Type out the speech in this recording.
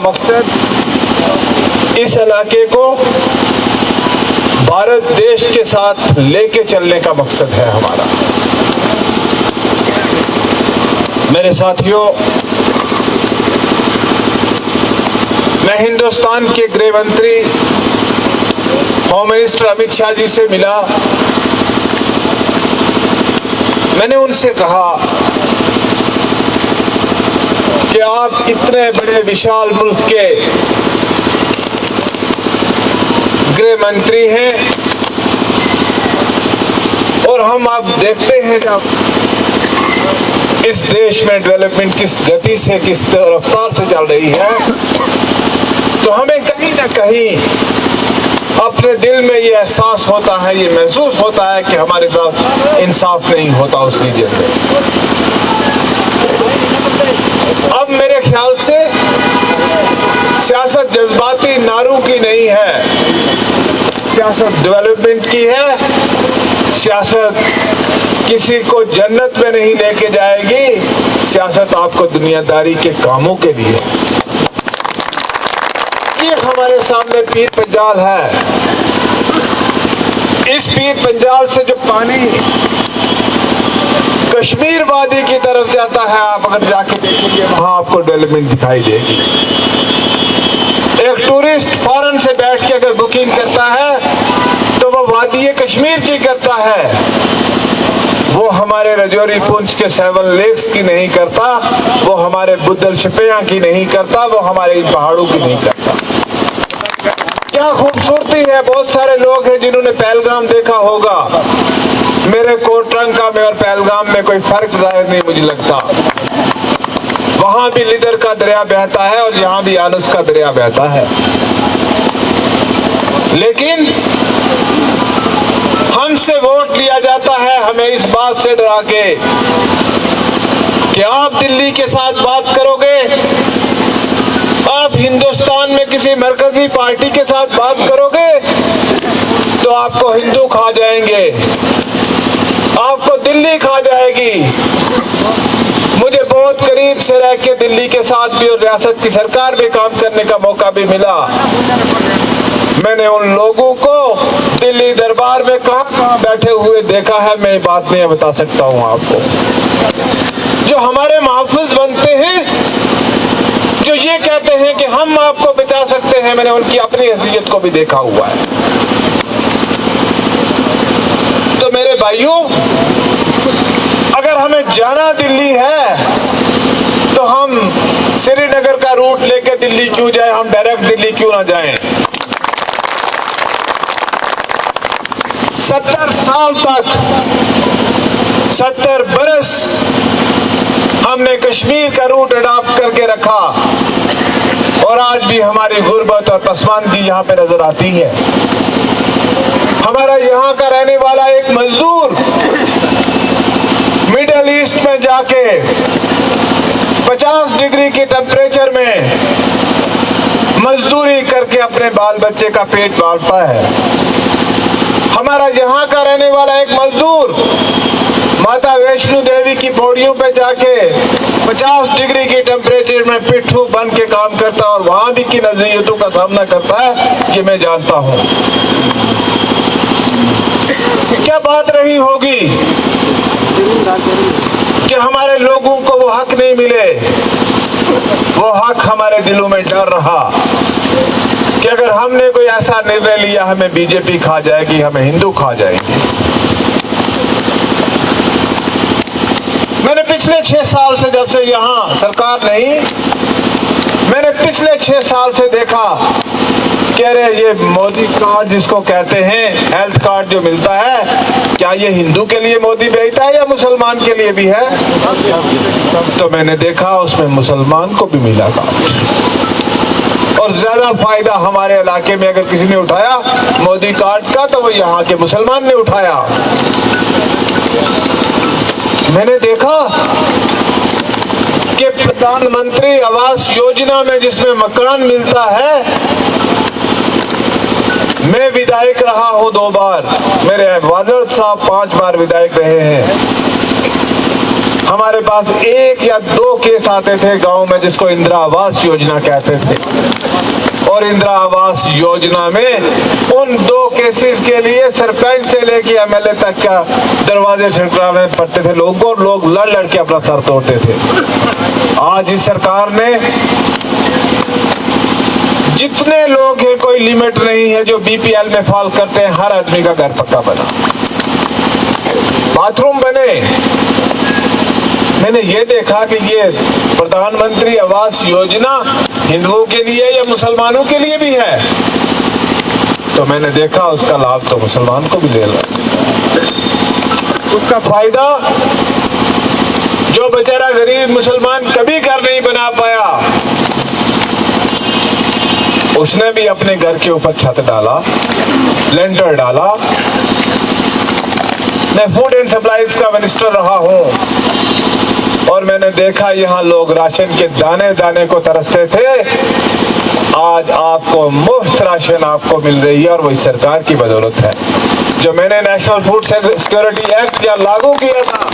मकसद इस इलाके को भारत देश के साथ लेके चलने का मकसद है हमारा। मेरे साथियों, मैं हिंदुस्तान के गृह मंत्री होम मिनिस्टर अमित शाह जी से मिला। मैंने उनसे कहा कि आप इतने बड़े विशाल मुल्क के गृह मंत्री हैं और हम आप देखते हैं जब इस देश में डेवलपमेंट किस गति से, किस रफ्तार से चल रही है, तो हमें कहीं ना कहीं अपने दिल में ये एहसास होता है, ये महसूस होता है कि हमारे साथ इंसाफ नहीं होता उस रीजन में। अब मेरे ख्याल से सियासत जज्बाती नारों की नहीं है, सियासत डेवलपमेंट की है। सियासत किसी को जन्नत में नहीं लेके जाएगी, सियासत आपको दुनियादारी के कामों के लिए। ये हमारे सामने पीर पंजाल है। इस पीर पंजाल से जो पानी कश्मीर वादी की तरफ जाता है, आप अगर जाके देखेंगे वहां आपको डेवलपमेंट दिखाई देगी। एक टूरिस्ट फॉरेन से बैठ के अगर बुकिंग करता है तो वो वादी कश्मीर की करता है, वो हमारे रजौरी पुंछ के 7 लेक्स की नहीं करता, वो हमारे बुद्धल शिपया की नहीं करता, वो हमारे इन पहाड़ों की नहीं करता। क्या खूबसूरती है। बहुत सारे लोग हैं जिन्होंने पहलगाम देखा होगा। मेरे कोटरंका में और पहलगाम में कोई फर्क जाहिर नहीं मुझे लगता। वहां भी लिदर का दरिया बहता है और यहाँ भी आनस का दरिया बहता है। लेकिन हमसे वोट लिया जाता है हमें इस बात से डरा के कि आप दिल्ली के साथ बात करोगे, आप हिंदुस्तान में किसी मरकजी पार्टी के साथ बात करोगे तो आपको हिंदू खा जाएंगे, आपको दिल्ली खा जाएगी। मुझे बहुत करीब से रह के दिल्ली के साथ भी और रियासत की सरकार में काम करने का मौका भी मिला। मैंने उन लोगों को दिल्ली दरबार में कहां बैठे हुए देखा है, मैं बात नहीं बता सकता हूं आपको, जो हमारे महफूज बनते हैं, जो ये कहते हैं कि हम आपको बचा सकते हैं। मैंने उनकी अपनी हैसियत को भी देखा हुआ है। तो मेरे भाइयों, अगर हमें जाना दिल्ली है तो हम श्रीनगर का रूट लेके दिल्ली क्यों जाए, हम डायरेक्ट दिल्ली क्यों ना जाएं। 70 साल तक, 70 बरस हमने कश्मीर का रूट अडॉप्ट करके रखा और आज भी हमारी गुर्बत और पसमानगी यहाँ पे नजर आती है। हमारा यहाँ का रहने वाला एक मजदूर मिडिल ईस्ट में जाके 50 डिग्री के टेम्परेचर में मजदूरी करके अपने बाल बच्चे का पेट पालता है। हमारा यहाँ का रहने वाला एक मजदूर माता वैष्णो देवी की पौड़ियों पे जाके 50 डिग्री के टेम्परेचर में पिट्ठू बन के काम करता है और वहां भी की नजरियतों का सामना करता है, ये मैं जानता हूं। क्या बात रही होगी कि हमारे लोगों को वो हक नहीं मिले। वो हक हमारे दिलों में डर रहा कि अगर हमने कोई ऐसा निर्णय लिया हमें बीजेपी खा जाएगी, हमें हिंदू खा जाएंगे। मैंने पिछले 6 साल से, जब से यहाँ सरकार नहीं, मैंने पिछले 6 साल से देखा कि अरे ये मोदी कार्ड जिसको कहते हैं, हेल्थ कार्ड जो मिलता है, क्या ये हिंदू के लिए मोदी भेजता है या मुसलमान के लिए भी है? तो मैंने देखा उसमें मुसलमान को भी मिला कार्ड और ज्यादा फायदा हमारे इलाके में अगर किसी ने उठाया मोदी कार्ड का तो वो यहाँ के मुसलमान ने उठाया। मैंने देखा कि प्रधानमंत्री आवास योजना में जिसमें मकान मिलता है, मैं विधायक रहा हूं 2 बार, मेरे वाजद साहब 5 बार विधायक रहे हैं। हमारे पास 1 या 2 केस आते थे गांव में जिसको इंदिरा आवास योजना कहते थे, और इंदिरा आवास योजना में उन 2 केसेस के लिए सरपंच से लेके एमएलए तक का दरवाजे खटखटाने पड़ते थे लोगों को, लोग लड़ लड़ के अपना सर तोड़ते थे। आज इस सरकार ने जितने लोग हैं, कोई लिमिट नहीं है जो बीपीएल में फॉल करते हैं, हर आदमी का घर पक्का बना, बाथरूम बने। मैंने ये देखा कि ये प्रधानमंत्री आवास योजना हिंदुओं के लिए या मुसलमानों के लिए भी है, तो मैंने देखा उसका लाभ तो मुसलमान को भी ले रहा, उसका फायदा जो बेचारा गरीब मुसलमान कभी घर नहीं बना पाया, उसने भी अपने घर के ऊपर छत डाला, लेंटर डाला। मैं फूड एंड सप्लाईज का मिनिस्टर रहा हूं और मैंने देखा यहाँ लोग राशन के दाने दाने को तरसते थे, आज आपको मुफ्त राशन आपको मिल रही है, और वही सरकार की बदौलत है। जो मैंने नेशनल फूड सिक्योरिटी एक्ट या लागू किया था,